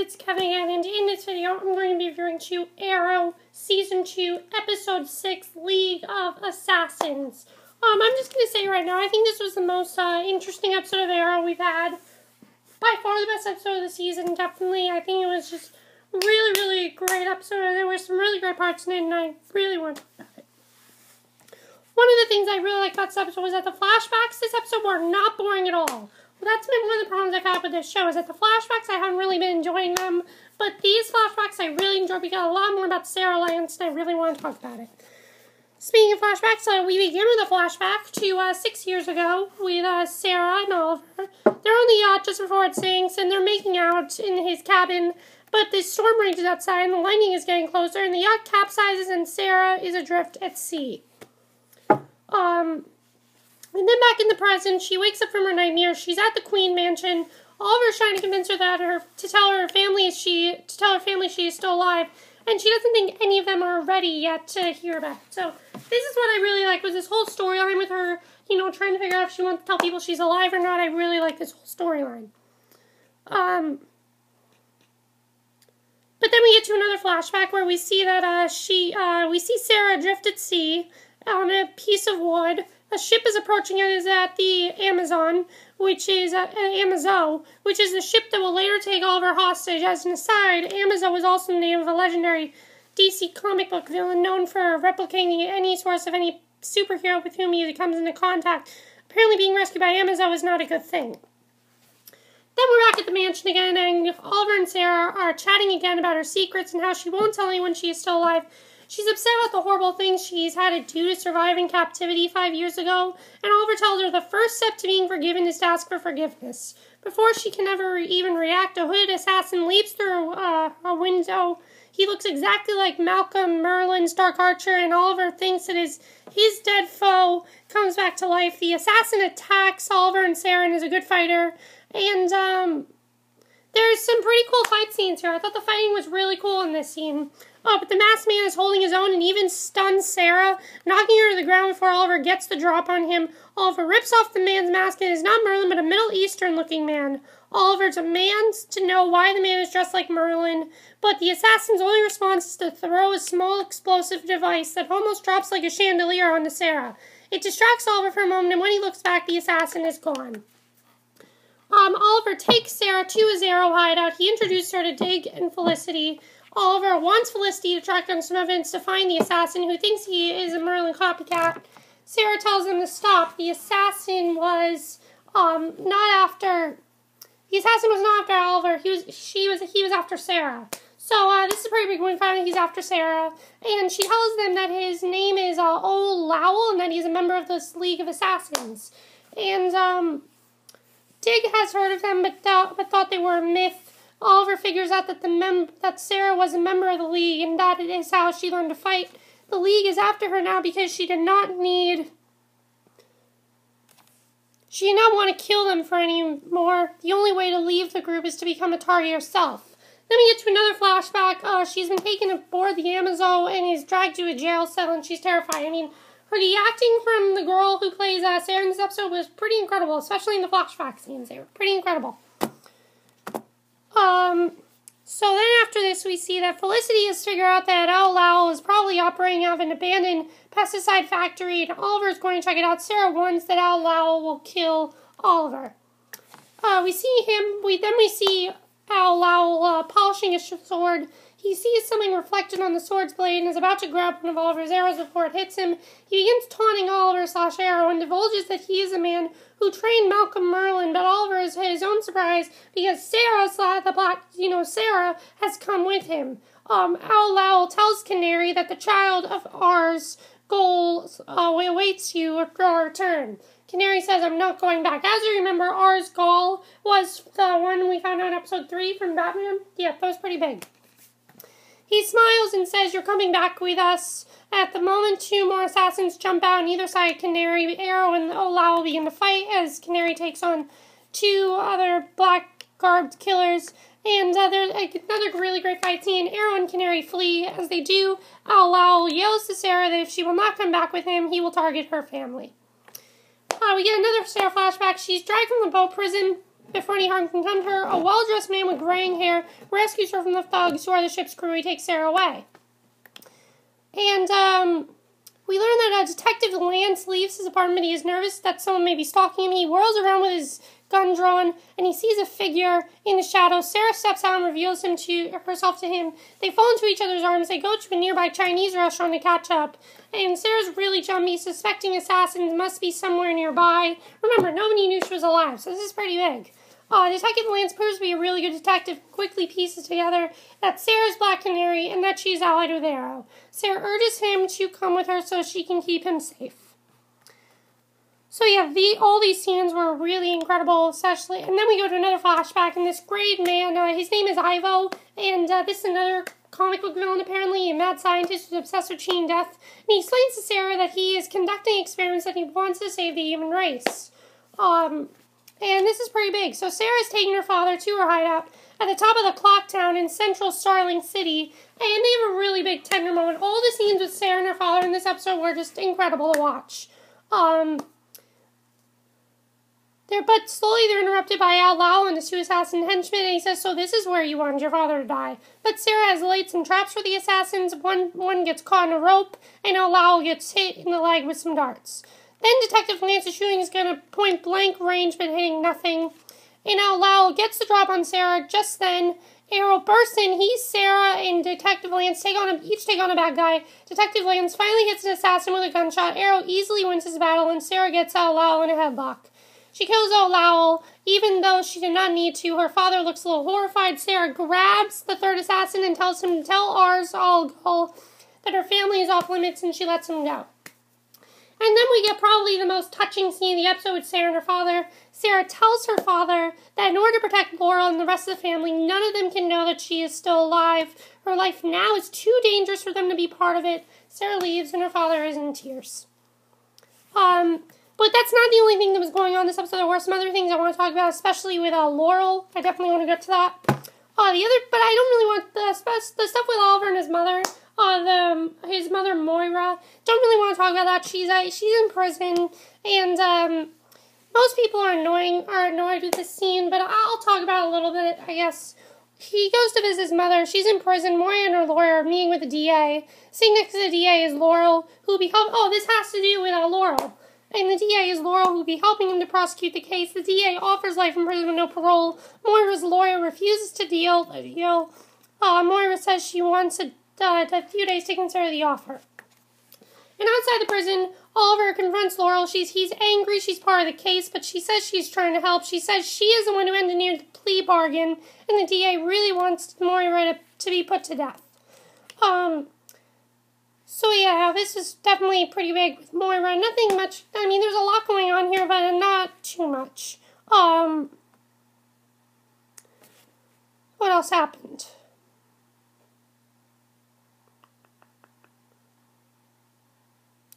it's Kevin again, and in this video I'm going to be reviewing Arrow Season 2, Episode 6, League of Assassins. I'm just going to say right now, I think this was the most interesting episode of Arrow we've had. By far the best episode of the season, definitely. I think it was just really, really great episode. There were some really great parts in it, and I really want to talk about it. One of the things I really liked about this episode was that the flashbacks this episode were not boring at all. Well, that's been one of the problems I've had with this show, is that the flashbacks, I haven't really been enjoying them, but these flashbacks I really enjoyed. We got a lot more about Sara Lance, and I really want to talk about it. Speaking of flashbacks, we begin with a flashback to 6 years ago with Sara and Oliver. They're on the yacht just before it sinks, and they're making out in his cabin, but this storm rages outside, and the lightning is getting closer, and the yacht capsizes, and Sara is adrift at sea. And then back in the present, she wakes up from her nightmare. She's at the Queen Mansion. Oliver's trying to convince her that to tell her family she is still alive, and she doesn't think any of them are ready yet to hear about it. So this is what I really like, was this whole storyline with her, trying to figure out if she wants to tell people she's alive or not. I really like this whole storyline. But then we get to another flashback where we see that we see Sara adrift at sea on a piece of wood. A ship is approaching it. Is at the Amazon, which is Amazo, which is the ship that will later take Oliver hostage. As an aside, Amazo is also the name of a legendary DC comic book villain known for replicating any source of any superhero with whom he comes into contact. Apparently being rescued by Amazo is not a good thing. Then we're back at the mansion again, and Oliver and Sara are chatting again about her secrets and how she won't tell anyone she is still alive. She's upset about the horrible things she's had to do to survive in captivity 5 years ago, and Oliver tells her the first step to being forgiven is to ask for forgiveness. Before she can ever even react, a hooded assassin leaps through a window. He looks exactly like Malcolm Merlin's Dark Archer, and Oliver thinks that his dead foe comes back to life. The assassin attacks Oliver and Sara and is a good fighter, and there's some pretty cool fight scenes here. I thought the fighting was really cool in this scene. Oh, but the masked man is holding his own and even stuns Sara, knocking her to the ground before Oliver gets the drop on him. Oliver rips off the man's mask, and it is not Merlin, but a Middle Eastern-looking man. Oliver demands to know why the man is dressed like Merlin, but the assassin's only response is to throw a small explosive device that almost drops like a chandelier onto Sara. It distracts Oliver for a moment, and when he looks back, the assassin is gone. Oliver takes Sara to his arrow hideout. He introduces her to Dig and Felicity. Oliver wants Felicity to track down some evidence to find the assassin, who thinks he is a Merlin copycat. Sara tells him to stop. The assassin was not after Oliver. He was after Sara. So this is a pretty big one. Finally, he's after Sara, and she tells them that his name is Old Lowell, and that he's a member of this League of Assassins. And Dig has heard of them, but thought they were a myth. Oliver figures out that Sara was a member of the League, and that it is how she learned to fight. The League is after her now because she did not want to kill them for any more. The only way to leave the group is to become a target herself. Then we get to another flashback. She's been taken aboard the Amazon and is dragged to a jail cell, and she's terrified. I mean, the acting from the girl who plays Sara in this episode was pretty incredible, especially in the flashback scenes. They were pretty incredible. So then after this, we see that Felicity has figured out that Old Lowell is probably operating out of an abandoned pesticide factory, and Oliver is going to check it out. Sara warns that Old Lowell will kill Oliver. We see Old Lowell polishing his sword. He sees something reflected on the sword's blade and is about to grab one of Oliver's arrows before it hits him. He begins taunting Oliver/Arrow and divulges that he is a man who trained Malcolm Merlin, but Oliver is to his own surprise because Sara has come with him. Old Lowell tells Canary that the child of R'as al Ghul awaits you at our return. Canary says, "I'm not going back." As you remember, R'as al Ghul was the one we found out in episode 3 from Batman. Yeah, that was pretty big. He smiles and says, "You're coming back with us." At the moment, 2 more assassins jump out on either side. Canary, Arrow, and Old Lowell begin to fight as Canary takes on 2 other black-garbed killers. And there's another really great fight scene. Arrow and Canary flee. As they do, Old Lowell yells to Sara that if she will not come back with him, he will target her family. We get another Sara flashback. She's dragged from the boat prison before any harm can come to her, a well-dressed man with graying hair rescues her from the thugs who are the ship's crew. He takes Sara away. And, we learn that Detective Lance leaves his apartment. He is nervous that someone may be stalking him. He whirls around with his gun drawn, and he sees a figure in the shadows. Sara steps out and reveals herself to him. They fall into each other's arms. They go to a nearby Chinese restaurant to catch up. And Sarah's really jumpy, suspecting assassins must be somewhere nearby. Remember, nobody knew she was alive, so this is pretty big. Detective Lance proves to be a really good detective, quickly pieces together that Sarah's Black Canary and that she's allied with Arrow. Sara urges him to come with her so she can keep him safe. So yeah, all these scenes were really incredible, especially, and then we go to another flashback, and this great man, his name is Ivo, and this is another comic book villain, apparently, a mad scientist who's obsessed with cheating death, and he explains to Sara that he is conducting experiments that he wants to save the human race. And this is pretty big. So Sarah's taking her father to her hideout at the top of the clock town in central Starling City, and they have a really big tender moment. All the scenes with Sara and her father in this episode were just incredible to watch. But slowly they're interrupted by Al Lau and the two assassin henchmen, and he says, so this is where you wanted your father to die. But Sara has laid some traps for the assassins. One gets caught in a rope, and Al Lau gets hit in the leg with some darts. Then Detective Lance's shooting is going to point blank range, but hitting nothing. And Al Lau gets the drop on Sara. Just then, Arrow bursts in. Sara, and Detective Lance each take on a bad guy. Detective Lance finally hits an assassin with a gunshot. Arrow easily wins his battle, and Sara gets Al Lau in a headlock. She kills Al Lau, even though she did not need to. Her father looks a little horrified. Sara grabs the third assassin and tells him to tell R'as al Ghul that her family is off limits, and she lets him go. And then we get probably the most touching scene of the episode with Sara and her father. Sara tells her father that in order to protect Laurel and the rest of the family, none of them can know that she is still alive. Her life now is too dangerous for them to be part of it. Sara leaves, and her father is in tears. But that's not the only thing that was going on in this episode. There were some other things I want to talk about, especially with Laurel. I definitely want to get to that. But I don't really want the stuff with Oliver and his mother. His mother Moira. Don't really want to talk about that. She's in prison, and most people are annoyed with this scene. But I'll talk about it a little bit. I guess he goes to visit his mother. She's in prison. Moira and her lawyer are meeting with the DA. Sitting next to the DA is Laurel, who will be helping. Oh, this has to do with Laurel. And the DA is Laurel, who will be helping him to prosecute the case. The DA offers life in prison with no parole. Moira's lawyer refuses to deal. Moira says she wants a few days to consider the offer. And outside the prison, Oliver confronts Laurel. He's angry. She's part of the case, but she says she's trying to help. She says she is the one who engineered the plea bargain, and the DA really wants Moira to be put to death. So yeah, this is definitely pretty big with Moira. Nothing much. I mean, there's a lot going on here, but not too much. What else happened?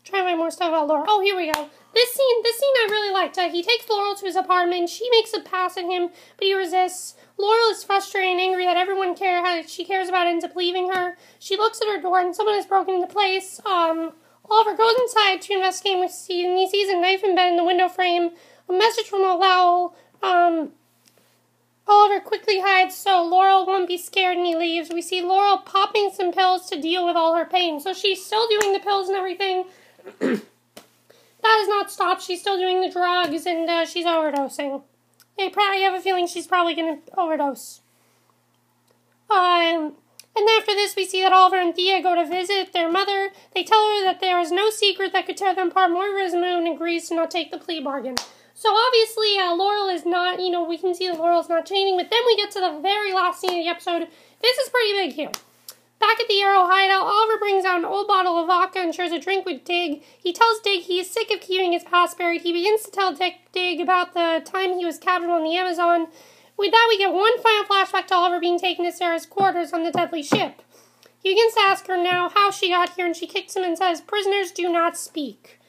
Trying to find more stuff about Laurel. Oh, here we go. This scene I really liked. He takes Laurel to his apartment. She makes a pass at him, but he resists. Laurel is frustrated and angry that everyone she cares about ends up leaving her. She looks at her door and someone has broken into place. Oliver goes inside to investigate and he sees a knife embedded in the window frame. A message from Laurel. Oliver quickly hides so Laurel won't be scared and he leaves. We see Laurel popping some pills to deal with all her pain. So she's still doing the pills and everything. That has not stopped. She's still doing the drugs and she's overdosing. I have a feeling she's probably going to overdose. And after this, we see that Oliver and Thea go to visit their mother. They tell her that there is no secret that could tear them apart. Moira and agrees to not take the plea bargain. So obviously, Laurel is not, we can see that Laurel's not changing. But then we get to the very last scene of the episode. This is pretty big here. Back at the Arrow hideout, Oliver brings out an old bottle of vodka and shares a drink with Dig. He tells Dig he is sick of keeping his past buried. He begins to tell Dig about the time he was captured on the Amazon. With that, we get one final flashback to Oliver being taken to Sarah's quarters on the deadly ship. He begins to ask her now how she got here, and she kicks him and says, "Prisoners do not speak."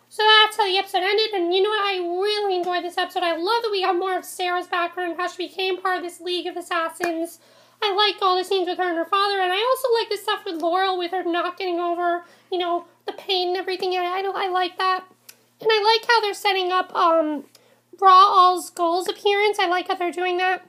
So that's how the episode ended, and you know what? I really enjoyed this episode. I love that we got more of Sarah's background, how she became part of this League of Assassins. I like all the scenes with her and her father, and I also like the stuff with Laurel, with her not getting over, the pain and everything. I like that. And I like how they're setting up, R'as al Ghul's appearance. I like how they're doing that.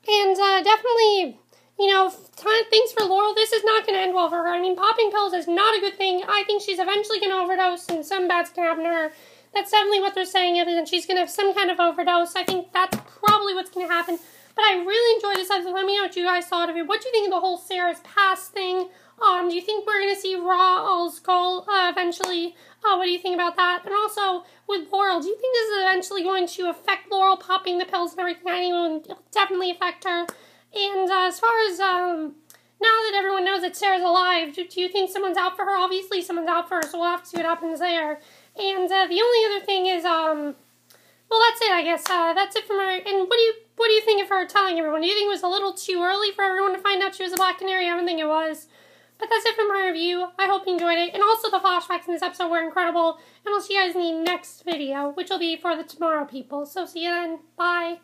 And definitely, you know, things for Laurel. This is not going to end well for her. I mean, popping pills is not a good thing. I think she's eventually going to overdose and some bad's going to happen to her. That's definitely what they're saying, and she's going to have some kind of overdose. I think that's probably what's going to happen. But I really enjoyed this episode. Let me know what you guys thought of it. What do you think of the whole Sarah's past thing? Do you think we're going to see R'as al Ghul eventually? What do you think about that? And also, with Laurel, do you think this is eventually going to affect Laurel popping the pills and everything? I think it will definitely affect her. And as far as, now that everyone knows that Sarah's alive, do you think someone's out for her? Obviously, someone's out for her, so we'll have to see what happens there. And the only other thing is, well, that's it, I guess. That's it from her. And what do you think of her telling everyone? Do you think it was a little too early for everyone to find out she was a Black Canary? I don't think it was. But that's it from my review. I hope you enjoyed it. And also the flashbacks in this episode were incredible. And I'll see you guys in the next video, which will be for the tomorrow people. So see you then. Bye.